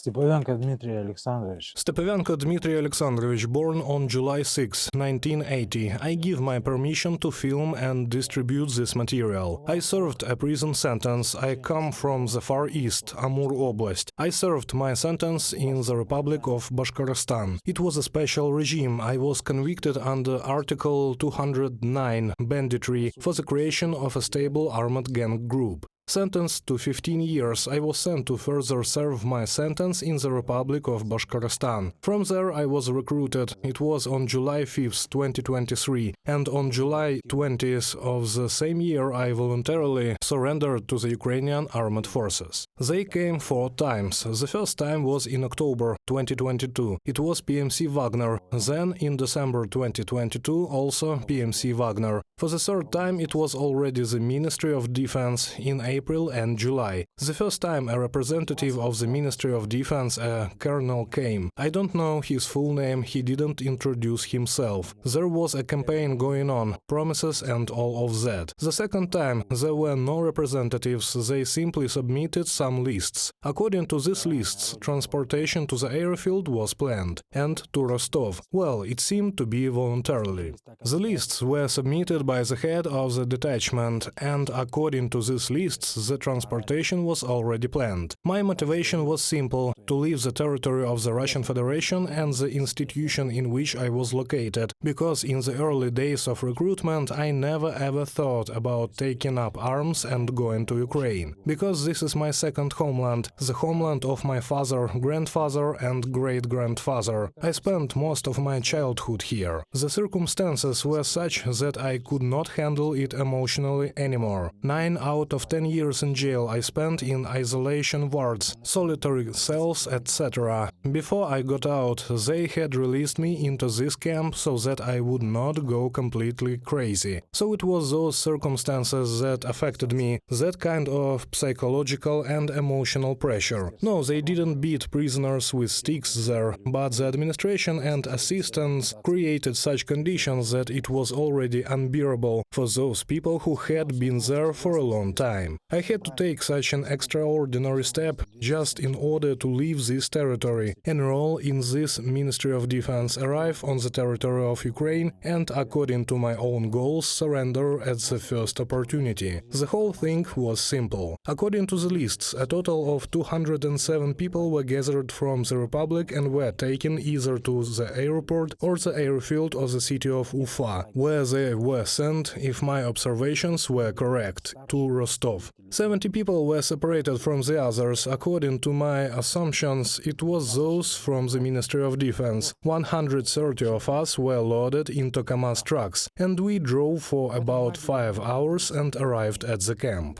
Stepovyanko Dmitry Alexandrovich. Stepovyanko Dmitry Alexandrovich, born on July 6, 1980. I give my permission to film and distribute this material. I served a prison sentence. I come from the Far East, Amur Oblast. I served my sentence in the Republic of Bashkortostan. It was a special regime. I was convicted under Article 209, Banditry, for the creation of a stable armed gang group. Sentenced to 15 years, I was sent to further serve my sentence in the Republic of Bashkortostan. From there I was recruited. It was on July 5, 2023, and on July 20th of the same year I voluntarily surrendered to the Ukrainian armed forces. They came 4 times. The first time was in October 2022. It was PMC Wagner. Then in December 2022 also PMC Wagner. For the third time it was already the Ministry of Defense in April and July. The first time a representative of the Ministry of Defense, a colonel, came. I don't know his full name, he didn't introduce himself. There was a campaign going on, promises and all of that. The second time there were no representatives, they simply submitted some lists. According to these lists, transportation to the airfield was planned. And to Rostov. Well, it seemed to be voluntarily. The lists were submitted by the head of the detachment, and according to these lists, the transportation was already planned. My motivation was simple: to leave the territory of the Russian Federation and the institution in which I was located, because in the early days of recruitment I never ever thought about taking up arms and going to Ukraine. Because this is my second homeland, the homeland of my father, grandfather and great-grandfather. I spent most of my childhood here. The circumstances were such that I could not handle it emotionally anymore. 9 out of 10 years in jail I spent in isolation wards, solitary cells, etc. Before I got out, they had released me into this camp so that I would not go completely crazy. So it was those circumstances that affected me, that kind of psychological and emotional pressure. No, they didn't beat prisoners with sticks there, but the administration and assistants created such conditions that it was already unbearable for those people who had been there for a long time. I had to take such an extraordinary step just in order to leave this territory, enroll in this Ministry of Defense, arrive on the territory of Ukraine and, according to my own goals, surrender at the first opportunity. The whole thing was simple. According to the lists, a total of 207 people were gathered from the Republic and were taken either to the airport or the airfield of the city of Ufa, where they were sent, if my observations were correct, to Rostov. 70 people were separated from the others. According to my assumptions, it was those from the Ministry of Defense. 130 of us were loaded into KAMAZ trucks, and we drove for about 5 hours and arrived at the camp.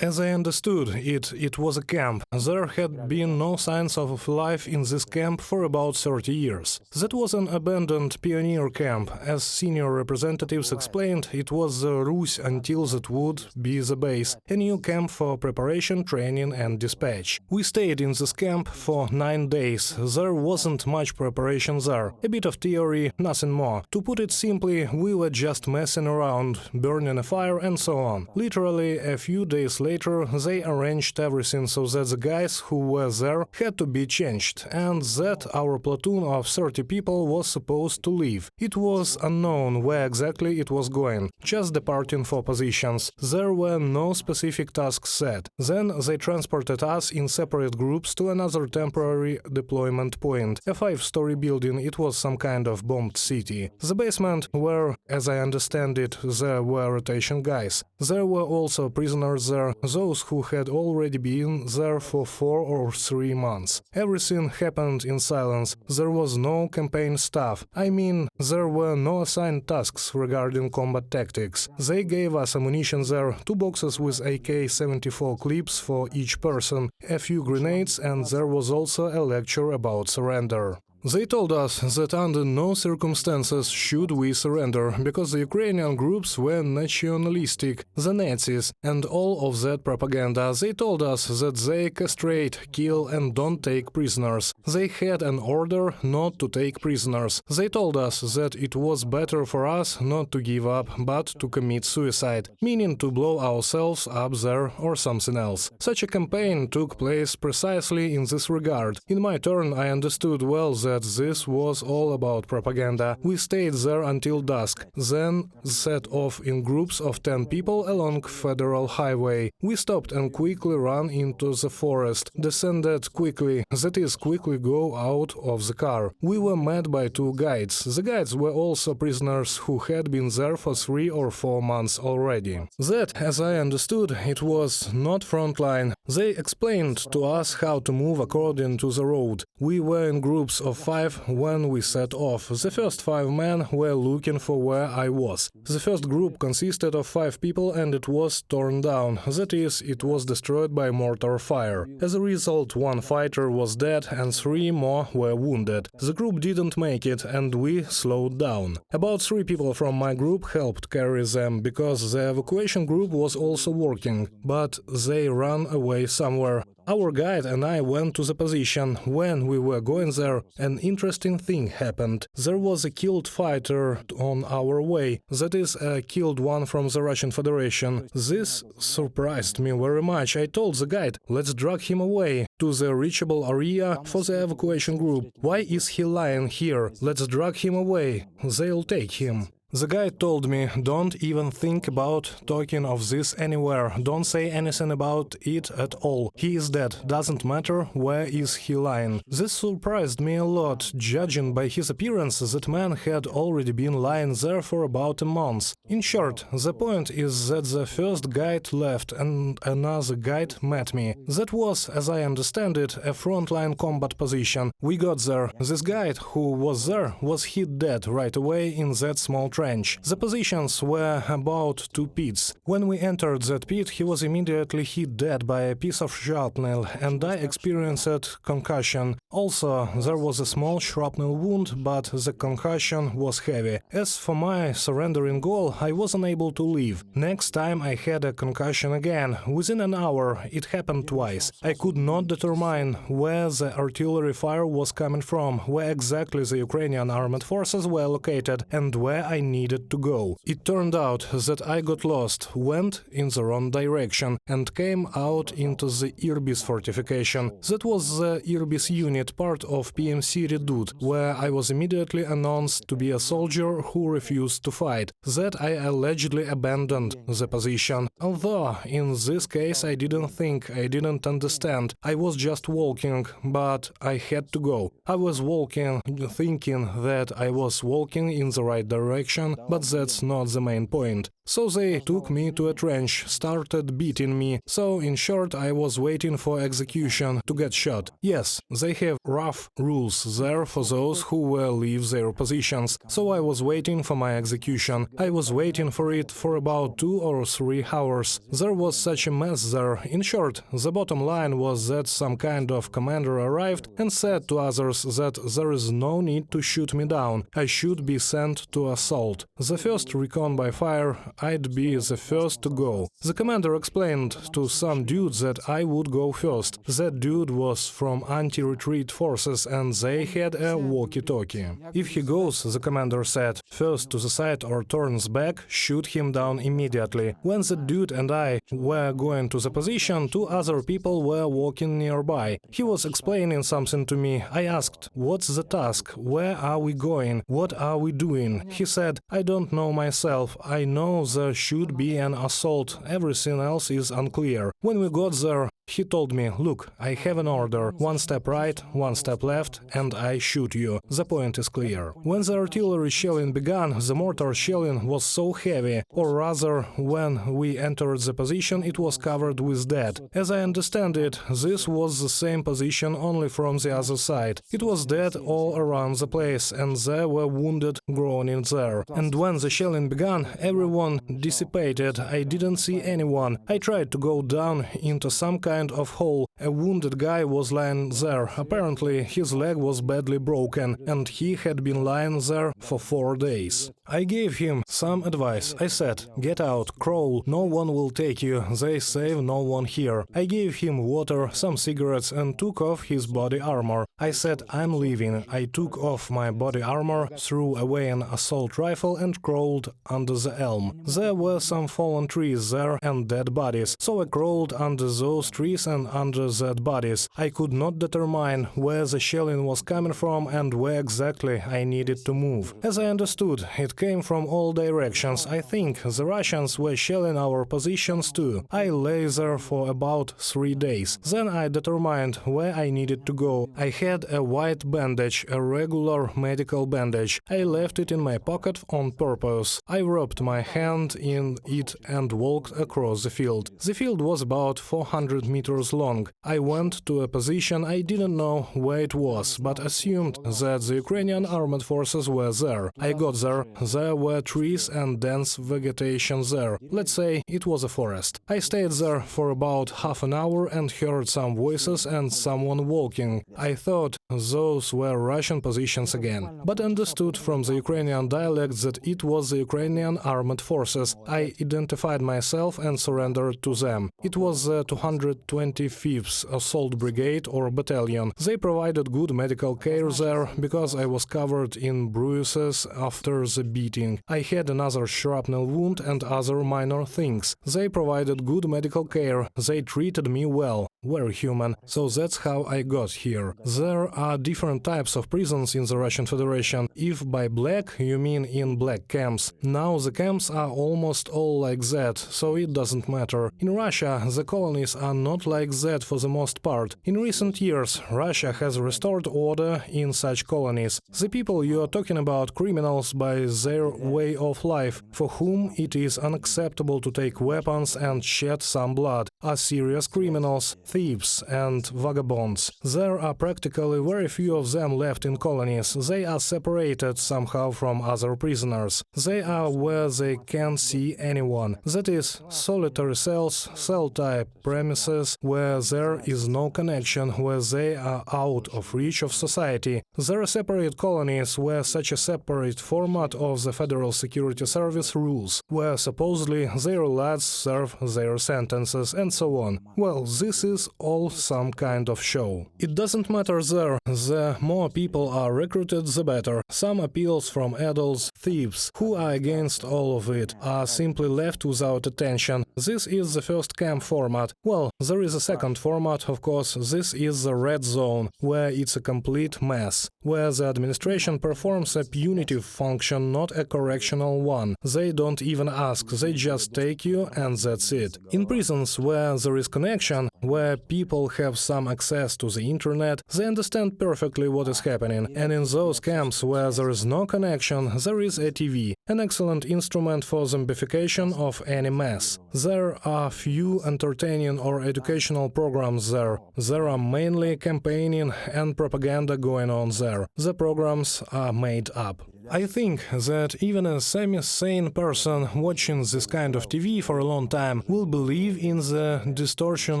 As I understood it was a camp. There had been no signs of life in this camp for about 30 years. That was an abandoned pioneer camp. As senior representatives explained, it was the Rus until that would be the base, a new camp for preparation, training and dispatch. We stayed in this camp for 9 days. There wasn't much preparation there, a bit of theory, nothing more. To put it simply, we were just messing around, burning a fire and so on. Literally, a few days later, they arranged everything so that the guys who were there had to be changed, and that our platoon of 30 people was supposed to leave. It was unknown where exactly it was going, just departing for positions. There were no specific tasks set. Then they transported us in separate groups to another temporary deployment point, a 5-story building. It was some kind of bombed city. The basement where, as I understand it, there were rotation guys. There were also prisoners there, those who had already been there for 4 or 3 months. Everything happened in silence. There was no campaign staff. I mean, there were no assigned tasks regarding combat tactics. They gave us ammunition there, 2 boxes with AK-74 clips for each person, a few grenades, and there was also a lecture about surrender. They told us that under no circumstances should we surrender, because the Ukrainian groups were nationalistic, the Nazis, and all of that propaganda. They told us that they castrate, kill and don't take prisoners. They had an order not to take prisoners. They told us that it was better for us not to give up, but to commit suicide, meaning to blow ourselves up there or something else. Such a campaign took place precisely in this regard. In my turn, I understood well that this was all about propaganda. We stayed there until dusk, then set off in groups of 10 people along Federal Highway. We stopped and quickly ran into the forest, descended quickly, that is, quickly go out of the car. We were met by 2 guides. The guides were also prisoners who had been there for 3 or 4 months already. That, as I understood, it was not frontline. They explained to us how to move according to the road. We were in groups of 5 when we set off. The first 5 men were looking for where I was. The first group consisted of 5 people and it was torn down, that is, it was destroyed by mortar fire. As a result, 1 fighter was dead and 3 more were wounded. The group didn't make it and we slowed down. About 3 people from my group helped carry them, because the evacuation group was also working, but they ran away somewhere. Our guide and I went to the position. When we were going there, an interesting thing happened. There was a killed fighter on our way, that is, a killed one from the Russian Federation. This surprised me very much. I told the guide, let's drag him away to the reachable area for the evacuation group. Why is he lying here? Let's drag him away. They'll take him. The guide told me, don't even think about talking of this anywhere, don't say anything about it at all. He is dead, doesn't matter where is he lying. This surprised me a lot, judging by his appearance that man had already been lying there for about a month. In short, the point is that the first guide left and another guide met me. That was, as I understand it, a frontline combat position. We got there. This guide who was there was hit dead right away in that small trench. The positions were about 2 pits. When we entered that pit, he was immediately hit dead by a piece of shrapnel, and I experienced concussion. Also, there was a small shrapnel wound, but the concussion was heavy. As for my surrendering goal, I wasn't able to leave. Next time I had a concussion again. Within an hour, it happened twice. I could not determine where the artillery fire was coming from, where exactly the Ukrainian armed forces were located, and where I needed to go. It turned out that I got lost, went in the wrong direction, and came out into the Irbis fortification. That was the Irbis unit, part of PMC Redut, where I was immediately announced to be a soldier who refused to fight. That I allegedly abandoned the position. Although, in this case, I didn't think, I didn't understand. I was just walking, but I had to go. I was walking, thinking that I was walking in the right direction, but that's not the main point. So they took me to a trench, started beating me. So, in short, I was waiting for execution, to get shot. Yes, they have rough rules there for those who will leave their positions. So I was waiting for my execution. I was waiting for it for about 2 or 3 hours. There was such a mess there. In short, the bottom line was that some kind of commander arrived and said to others that there is no need to shoot me down. I should be sent to assault. The first recon by fire, I'd be the first to go. The commander explained to some dude that I would go first. That dude was from anti-retreat forces and they had a walkie-talkie. If he goes, the commander said, first to the side or turns back, shoot him down immediately. When the dude and I were going to the position, 2 other people were walking nearby. He was explaining something to me. I asked, what's the task? Where are we going? What are we doing? He said, I don't know myself. I know there should be an assault. Everything else is unclear. When we got there, he told me, look, I have an order. 1 step right, 1 step left, and I shoot you. The point is clear. When the artillery shelling began, the mortar shelling was so heavy, or rather, when we entered the position, it was covered with dead. As I understand it, this was the same position only from the other side. It was dead all around the place, and there were wounded groaning there. And when the shelling began, everyone dissipated. I didn't see anyone. I tried to go down into some kind kind of hole. A wounded guy was lying there. Apparently, his leg was badly broken, and he had been lying there for 4 days. I gave him some advice. I said, "Get out, crawl, no one will take you, they save no one here." I gave him water, some cigarettes, and took off his body armor. I said, "I'm leaving." I took off my body armor, threw away an assault rifle, and crawled under the elm. There were some fallen trees there and dead bodies, so I crawled under those trees and under dead bodies. I could not determine where the shelling was coming from and where exactly I needed to move. As I understood, it came from all directions. I think the Russians were shelling our positions too. I lay there for about 3 days. Then I determined where I needed to go. I had a white bandage, a regular medical bandage. I left it in my pocket on purpose. I wrapped my hand in it and walked across the field. The field was about 400 meters long. I went to a position I didn't know where it was, but assumed that the Ukrainian armed forces were there. I got there. There were trees and dense vegetation there. Let's say it was a forest. I stayed there for about half an hour and heard some voices and someone walking. I thought those were Russian positions again, but understood from the Ukrainian dialect that it was the Ukrainian armed forces. I identified myself and surrendered to them. It was the 225th Assault Brigade or Battalion. They provided good medical care there because I was covered in bruises after the beating. I had another shrapnel wound and other minor things. They provided good medical care. They treated me well. Very human. So that's how I got here. There are different types of prisons in the Russian Federation. If by black you mean in black camps, now the camps are almost all like that, so it doesn't matter. In Russia, the colonies are not like that for the most part. In recent years, Russia has restored order in such colonies. The people you are talking about, criminals by their way of life, for whom it is unacceptable to take weapons and shed some blood, are serious criminals, thieves and vagabonds. There are practically very few of them left in colonies. They are separated somehow from other prisoners. They are where they can't see anyone. That is, solitary cells, cell-type premises where there is no connection, where they are out of reach of society. There are separate colonies where such a separate format of the Federal Security Service rules, where supposedly their lads serve their sentences and so on. Well, this is all some kind of show. It doesn't matter there. The more people are recruited, the better. Some appeals from adults, thieves, who are against all of it, are simply left without attention. This is the first camp format. Well, there is a second format, of course. This is the red zone, where it's a complete mess, where the administration performs a punitive function, not a correctional one. They don't even ask, they just take you and that's it. In prisons where there is connection, where people have some access to the internet, they understand perfectly what is happening. And in those camps where there is no connection, there is a TV, an excellent instrument for zombification of any mess. There are few entertaining or educational programs there. There are mainly campaigning and propaganda going on there. The programs are made up. I think that even a semi-sane person watching this kind of TV for a long time will believe in the distortion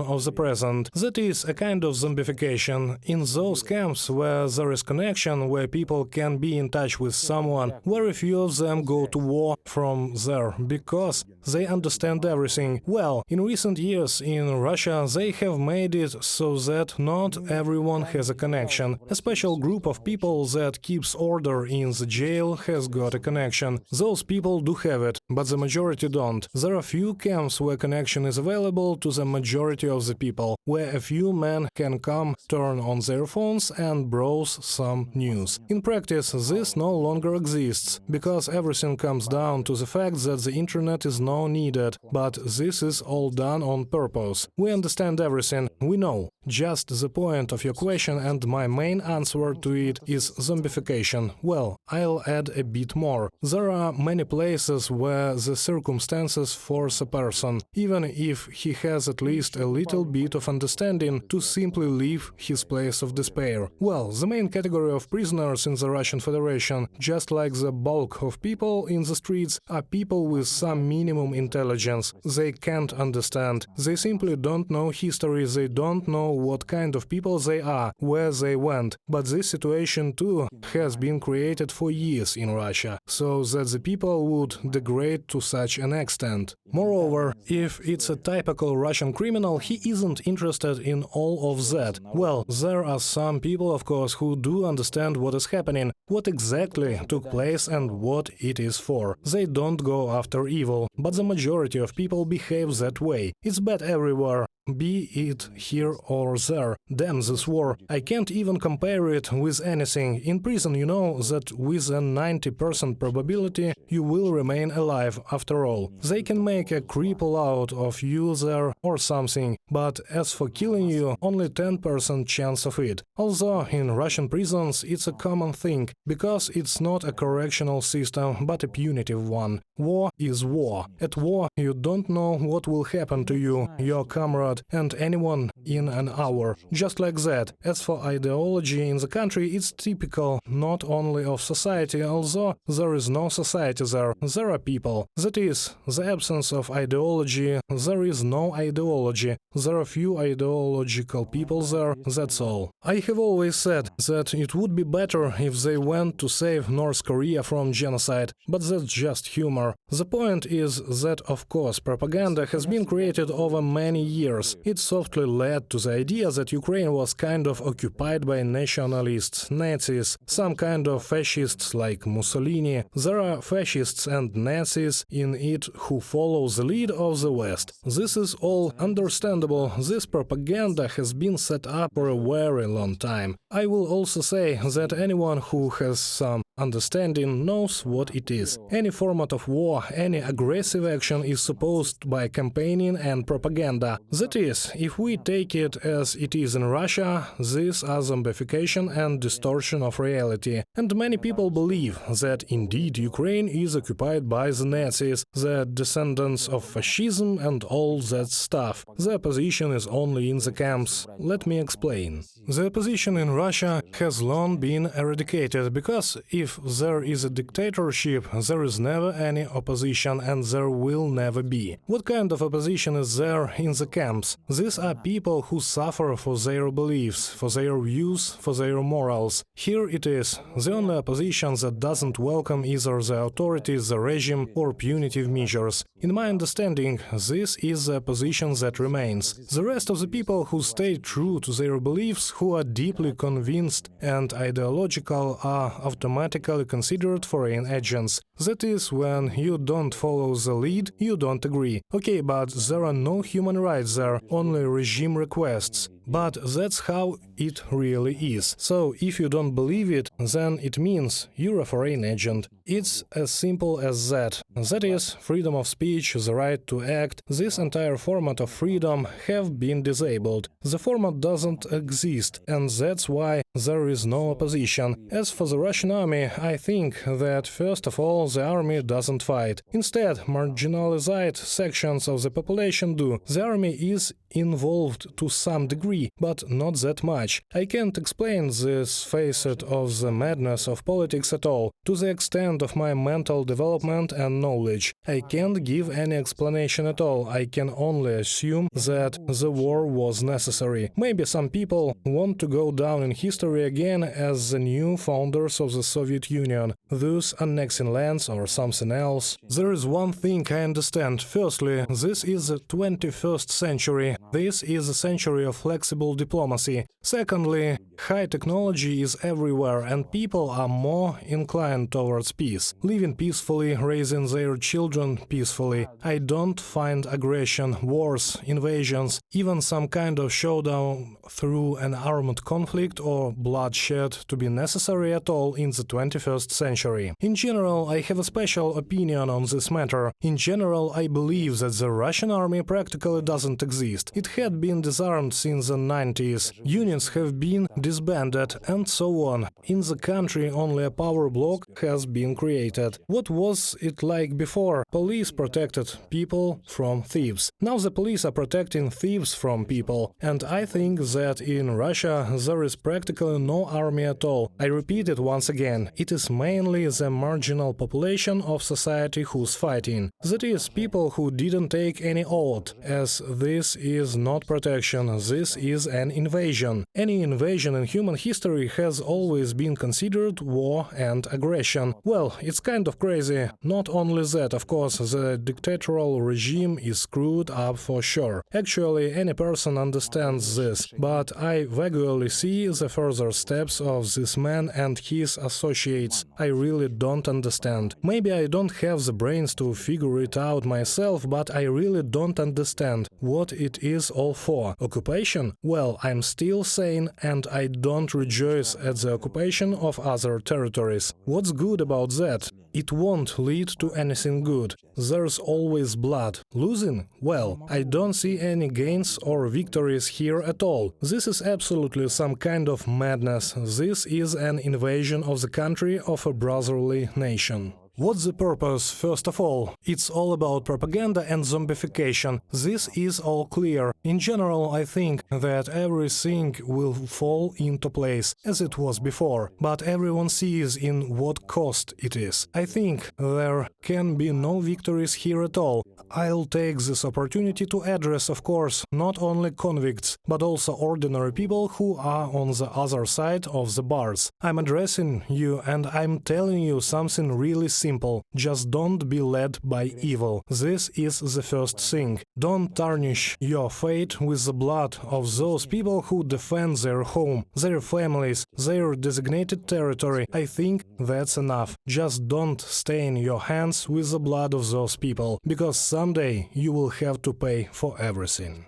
of the present. That is a kind of zombification. In those camps where there is connection, where people can be in touch with someone, very few of them go to war from there, because they understand everything. Well, in recent years in Russia they have made it so that not everyone has a connection. A special group of people that keeps order in the jail has got a connection. Those people do have it, but the majority don't. There are few camps where connection is available to the majority of the people, where a few men can come, turn on their phones and browse some news. In practice, this no longer exists, because everything comes down to the fact that the internet is now needed, but this is all done on purpose. We understand everything, we know. Just the point of your question and my main answer to it is zombification. Well, I'll will add a bit more. There are many places where the circumstances force a person, even if he has at least a little bit of understanding, to simply leave his place of despair. Well, the main category of prisoners in the Russian Federation, just like the bulk of people in the streets, are people with some minimum intelligence. They can't understand. They simply don't know history, they don't know what kind of people they are, where they went. But this situation too has been created for years in Russia, so that the people would degrade to such an extent. Moreover, if it's a typical Russian criminal, he isn't interested in all of that. Well, there are some people, of course, who do understand what is happening, what exactly took place and what it is for. They don't go after evil, but the majority of people behave that way. It's bad everywhere, be it here or there. Damn this war. I can't even compare it with anything. In prison you know that with a 90% probability you will remain alive after all. They can make a cripple out of you there or something, but as for killing you, only 10% chance of it. Although in Russian prisons it's a common thing, because it's not a correctional system, but a punitive one. War is war. At war you don't know what will happen to you, your comrade, and anyone in an hour. Just like that. As for ideology in the country, it's typical not only of society, although there is no society there. There are people. That is, the absence of ideology, there is no ideology. There are few ideological people there, that's all. I have always said that it would be better if they went to save North Korea from genocide, but that's just humor. The point is that, of course, propaganda has been created over many years. It softly led to the idea that Ukraine was kind of occupied by nationalists, Nazis, some kind of fascists like Mussolini. There are fascists and Nazis in it who follow the lead of the West. This is all understandable. This propaganda has been set up for a very long time. I will also say that anyone who has some understanding knows what it is. Any format of war, any aggressive action is supposed by campaigning and propaganda. That is, if we take it as it is in Russia, these are zombification and distortion of reality. And many people believe that indeed Ukraine is occupied by the Nazis, the descendants of fascism and all that stuff. The opposition is only in the camps. Let me explain. The opposition in Russia has long been eradicated, because if there is a dictatorship, there is never any opposition and there will never be. What kind of opposition is there in the camps? These are people who suffer for their beliefs, for their views, for their morals. Here it is. The only opposition that doesn't welcome either the authorities, the regime or punitive measures. In my understanding, this is the opposition that remains. The rest of the people who stay true to their beliefs, who are deeply convinced and ideological, are automatically considered foreign agents. That is, when you don't follow the lead, you don't agree. Okay, but there are no human rights there, only regime requests. But that's how it really is. So, if you don't believe it, then it means you're a foreign agent. It's as simple as that. That is, freedom of speech, the right to act, this entire format of freedom have been disabled. The format doesn't exist, and that's why there is no opposition. As for the Russian army, I think that, first of all, the army doesn't fight. Instead, marginalized sections of the population do. The army is involved to some degree, but not that much. I can't explain this facet of the madness of politics at all, to the extent of my mental development and knowledge. I can't give any explanation at all. I can only assume that the war was necessary. Maybe some people want to go down in history again as the new founders of the Soviet Union, thus annexing lands or something else. There is one thing I understand. Firstly, this is the 21st century. This is a century of flexible diplomacy. Secondly, high technology is everywhere and people are more inclined towards peace, living peacefully, raising their children peacefully. I don't find aggression, wars, invasions, even some kind of showdown through an armed conflict or bloodshed to be necessary at all in the 21st century. In general, I have a special opinion on this matter. In general, I believe that the Russian army practically doesn't exist. It had been disarmed since the 90s, unions have been disbanded, and so on. In the country only a power bloc has been created. What was it like before? Police protected people from thieves. Now the police are protecting thieves from people. And I think that in Russia there is practically no army at all. I repeat it once again. It is mainly the marginal population of society who's fighting. That is, people who didn't take any oath, as this is not protection, this is an invasion. Any invasion in human history has always been considered war and aggression. Well, it's kind of crazy. Not only that, of course, the dictatorial regime is screwed up for sure. Actually, any person understands this, but I vaguely see the further steps of this man and his associates. I really don't understand. Maybe I don't have the brains to figure it out myself, but I really don't understand what it is all for. Occupation? Well, I'm still sane and I don't rejoice at the occupation of other territories. What's good about that? It won't lead to anything good. There's always blood. Losing? Well, I don't see any gains or victories here at all. This is absolutely some kind of madness. This is an invasion of the country of a brotherly nation. What's the purpose, first of all? It's all about propaganda and zombification. This is all clear. In general, I think that everything will fall into place, as it was before, but everyone sees in what cost it is. I think there can be no victories here at all. I'll take this opportunity to address, of course, not only convicts, but also ordinary people who are on the other side of the bars. I'm addressing you and I'm telling you something really simple. Just don't be led by evil. This is the first thing. Don't tarnish your fate with the blood of those people who defend their home, their families, their designated territory. I think that's enough. Just don't stain your hands with the blood of those people, because someday you will have to pay for everything.